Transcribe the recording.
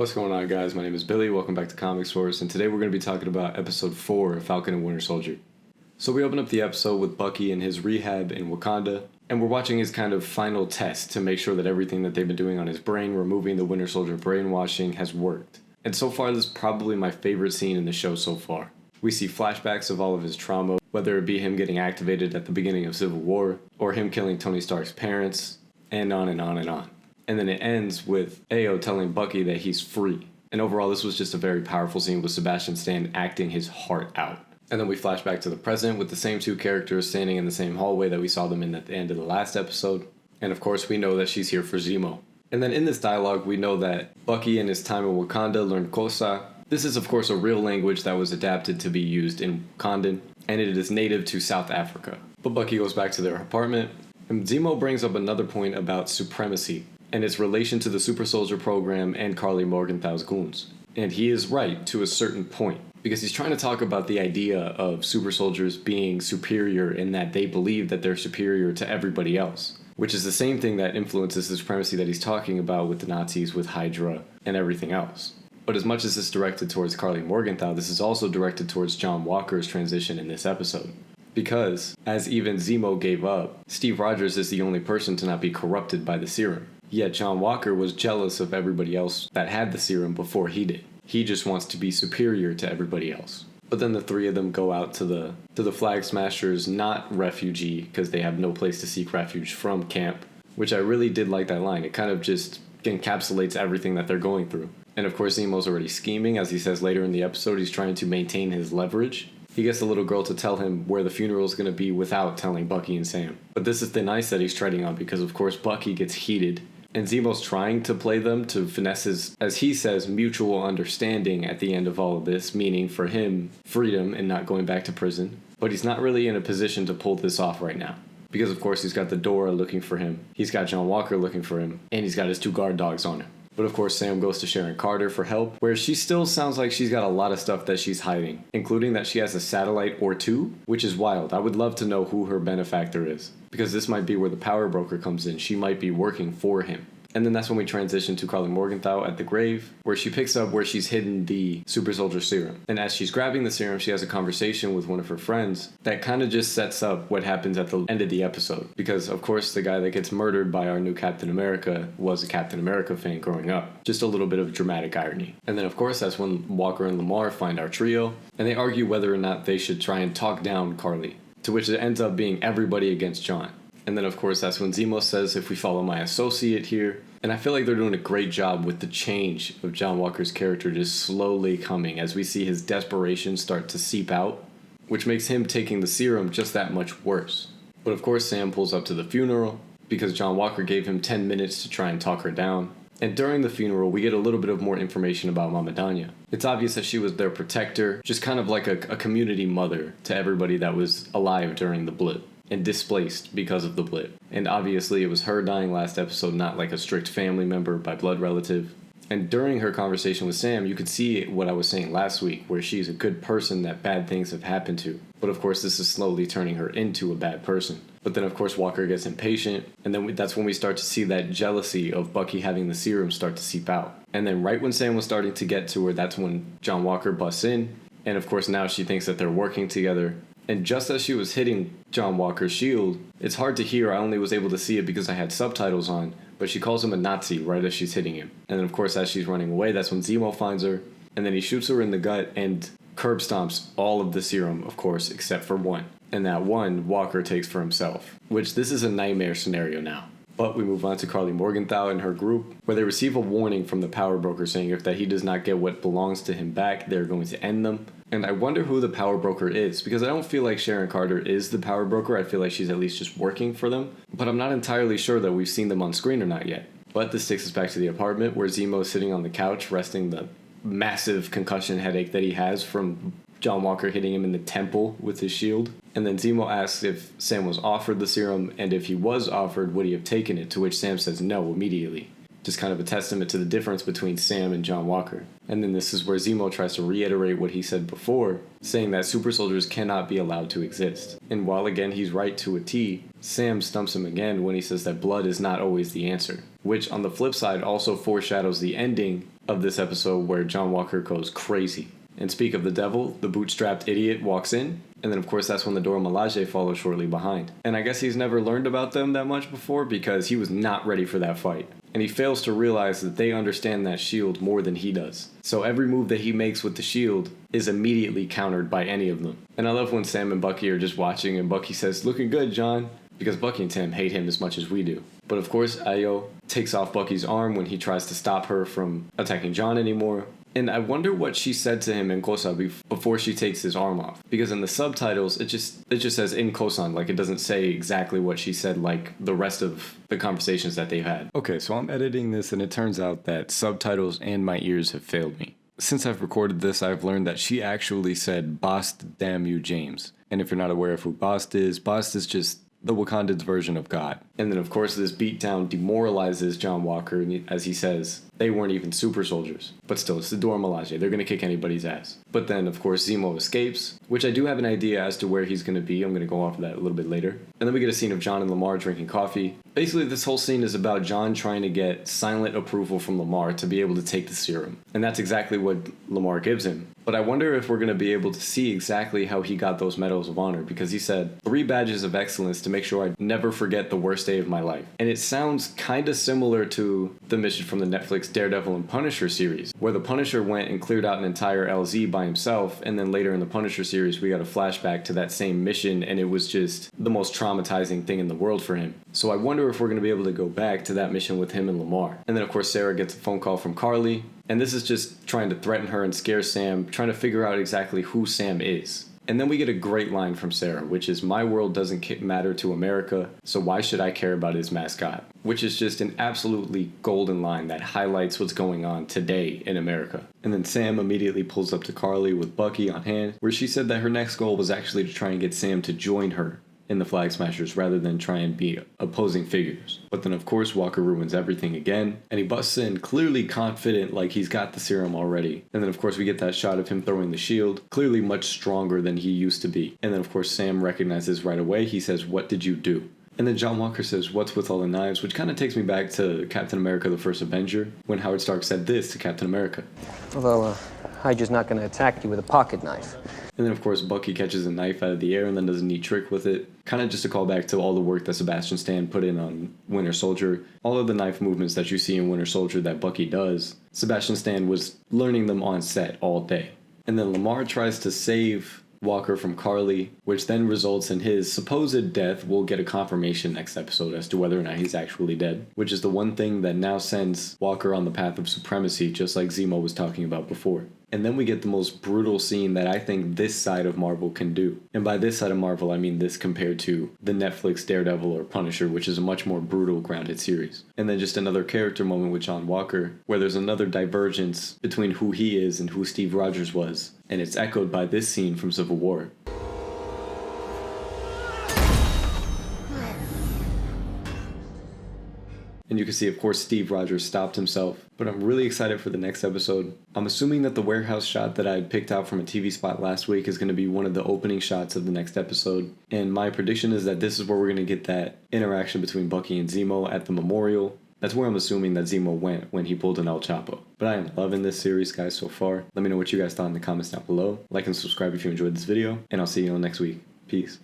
What's going on, guys? My name is Billy. Welcome back to Comic Source, and today we're going to be talking about episode 4 of Falcon and Winter Soldier. So we open up the episode with Bucky in his rehab in Wakanda, and we're watching his kind of final test to make sure that everything that they've been doing on his brain, removing the Winter Soldier brainwashing, has worked. And so far, this is probably my favorite scene in the show so far. We see flashbacks of all of his trauma, whether it be him getting activated at the beginning of Civil War, or him killing Tony Stark's parents, and on and on and on. And then it ends with Ayo telling Bucky that he's free. And overall, this was just a very powerful scene with Sebastian Stan acting his heart out. And then we flash back to the present with the same two characters standing in the same hallway that we saw them in at the end of the last episode. And of course, we know that she's here for Zemo. And then in this dialogue, we know that Bucky in his time in Wakanda learned Kosa. This is, of course, a real language that was adapted to be used in Wakandan, and it is native to South Africa. But Bucky goes back to their apartment, and Zemo brings up another point about supremacy and its relation to the Super Soldier program and Karli Morgenthau's goons. And he is right to a certain point, because he's trying to talk about the idea of super soldiers being superior in that they believe that they're superior to everybody else, which is the same thing that influences the supremacy that he's talking about with the Nazis, with Hydra, and everything else. But as much as it's directed towards Karli Morgenthau, this is also directed towards John Walker's transition in this episode. Because, as even Zemo gave up, Steve Rogers is the only person to not be corrupted by the serum. Yet John Walker was jealous of everybody else that had the serum before he did. He just wants to be superior to everybody else. But then the three of them go out to the Flag Smashers, not refugee, because they have no place to seek refuge from camp, which I really did like that line. It kind of just encapsulates everything that they're going through. And of course, Zemo's already scheming. As he says later in the episode, he's trying to maintain his leverage. He gets the little girl to tell him where the funeral is going to be without telling Bucky and Sam. But this is the ice that he's treading on, because of course Bucky gets heated. And Zemo's trying to play them to finesse his, as he says, mutual understanding at the end of all of this, meaning for him, freedom and not going back to prison. But he's not really in a position to pull this off right now. Because of course he's got the Dora looking for him, he's got John Walker looking for him, and he's got his 2 guard dogs on him. But of course Sam goes to Sharon Carter for help, where she still sounds like she's got a lot of stuff that she's hiding, including that she has a satellite or 2, which is wild. I would love to know who her benefactor is, because this might be where the power broker comes in. She might be working for him. And then that's when we transition to Karli Morgenthau at the grave, where she picks up where she's hidden the Super Soldier serum. And as she's grabbing the serum, she has a conversation with one of her friends that kind of just sets up what happens at the end of the episode. Because, of course, the guy that gets murdered by our new Captain America was a Captain America fan growing up. Just a little bit of dramatic irony. And then, of course, that's when Walker and Lamar find our trio, and they argue whether or not they should try and talk down Karli, to which it ends up being everybody against John. And then, of course, that's when Zemo says, if we follow my associate here. And I feel like they're doing a great job with the change of John Walker's character just slowly coming as we see his desperation start to seep out, which makes him taking the serum just that much worse. But of course, Sam pulls up to the funeral because John Walker gave him 10 minutes to try and talk her down. And during the funeral, we get a little bit of more information about Mama Danya. It's obvious that she was their protector, just kind of like a community mother to everybody that was alive during the blip and displaced because of the blip. And obviously it was her dying last episode, not like a strict family member by blood relative. And during her conversation with Sam, you could see what I was saying last week, where she's a good person that bad things have happened to. But of course this is slowly turning her into a bad person. But then of course Walker gets impatient, and then that's when we start to see that jealousy of Bucky having the serum start to seep out. And then right when Sam was starting to get to her, that's when John Walker busts in. And of course now she thinks that they're working together. And just as she was hitting John Walker's shield, it's hard to hear, I only was able to see it because I had subtitles on, but she calls him a Nazi right as she's hitting him. And then of course as she's running away, that's when Zemo finds her, and then he shoots her in the gut and curb stomps all of the serum, of course, except for one. And that one, Walker takes for himself, which this is a nightmare scenario now. But we move on to Karli Morgenthau and her group, where they receive a warning from the power broker saying if that he does not get what belongs to him back, they're going to end them. And I wonder who the power broker is, because I don't feel like Sharon Carter is the power broker. I feel like she's at least just working for them. But I'm not entirely sure that we've seen them on screen or not yet. But this takes us back to the apartment, where Zemo is sitting on the couch, resting the massive concussion headache that he has from John Walker hitting him in the temple with his shield. And then Zemo asks if Sam was offered the serum, and if he was offered, would he have taken it? To which Sam says no immediately. Just kind of a testament to the difference between Sam and John Walker. And then this is where Zemo tries to reiterate what he said before, saying that super soldiers cannot be allowed to exist. And while again he's right to a T, Sam stumps him again when he says that blood is not always the answer, which on the flip side also foreshadows the ending of this episode where John Walker goes crazy. And speak of the devil, the bootstrapped idiot walks in, and then of course that's when the Dora Milaje follows shortly behind. And I guess he's never learned about them that much before because he was not ready for that fight. And he fails to realize that they understand that shield more than he does. So every move that he makes with the shield is immediately countered by any of them. And I love when Sam and Bucky are just watching and Bucky says, "Looking good, John," because Bucky and Tim hate him as much as we do. But of course, Ayo takes off Bucky's arm when he tries to stop her from attacking John anymore. And I wonder what she said to him in Kosa before she takes his arm off. Because in the subtitles, it just says in Kosan, like it doesn't say exactly what she said like the rest of the conversations that they've had. Okay, so I'm editing this and it turns out that subtitles and my ears have failed me. Since I've recorded this, I've learned that she actually said, "Bast damn you, James." And if you're not aware of who Bast is just the Wakandan's version of God. And then of course this beatdown demoralizes John Walker, as he says, they weren't even super soldiers. But still, it's the Dora Milaje. They're going to kick anybody's ass. But then, of course, Zemo escapes, which I do have an idea as to where he's going to be. I'm going to go off of that a little bit later. And then we get a scene of John and Lamar drinking coffee. Basically, this whole scene is about John trying to get silent approval from Lamar to be able to take the serum. And that's exactly what Lamar gives him. But I wonder if we're going to be able to see exactly how he got those medals of honor, because he said 3 badges of excellence to make sure I never forget the worst day of my life. And it sounds kind of similar to the mission from the Netflix Daredevil and Punisher series, where the Punisher went and cleared out an entire LZ by himself, and then later in the Punisher series we got a flashback to that same mission, and it was just the most traumatizing thing in the world for him. So I wonder if we're going to be able to go back to that mission with him and Lamar. And then of course Sarah gets a phone call from Carly, and this is just trying to threaten her and scare Sam, trying to figure out exactly who Sam is. And then we get a great line from Sarah, which is, "My world doesn't matter to America, so why should I care about his mascot?" Which is just an absolutely golden line that highlights what's going on today in America. And then Sam immediately pulls up to Carly with Bucky on hand, where she said that her next goal was actually to try and get Sam to join her in the Flag Smashers rather than try and be opposing figures. But then of course Walker ruins everything again, and he busts in clearly confident like he's got the serum already. And then of course we get that shot of him throwing the shield, clearly much stronger than he used to be. And then of course Sam recognizes right away. He says, "What did you do?" And then John Walker says, "What's with all the knives?" Which kind of takes me back to Captain America the First Avenger, when Howard Stark said this to Captain America. Although, Hydra's not going to attack you with a pocket knife. And then of course Bucky catches a knife out of the air and then does a neat trick with it. Kind of just a call back to all the work that Sebastian Stan put in on Winter Soldier. All of the knife movements that you see in Winter Soldier that Bucky does, Sebastian Stan was learning them on set all day. And then Lamar tries to save Walker from Carly, which then results in his supposed death. We'll get a confirmation next episode as to whether or not he's actually dead, which is the one thing that now sends Walker on the path of supremacy, just like Zemo was talking about before. And then we get the most brutal scene that I think this side of Marvel can do. And by this side of Marvel, I mean this compared to the Netflix Daredevil or Punisher, which is a much more brutal, grounded series. And then just another character moment with John Walker, where there's another divergence between who he is and who Steve Rogers was. And it's echoed by this scene from Civil War. And you can see, of course, Steve Rogers stopped himself. But I'm really excited for the next episode. I'm assuming that the warehouse shot that I picked out from a TV spot last week is going to be one of the opening shots of the next episode. And my prediction is that this is where we're going to get that interaction between Bucky and Zemo at the memorial. That's where I'm assuming that Zemo went when he pulled an El Chapo. But I am loving this series, guys, so far. Let me know what you guys thought in the comments down below. Like and subscribe if you enjoyed this video. And I'll see you all next week. Peace.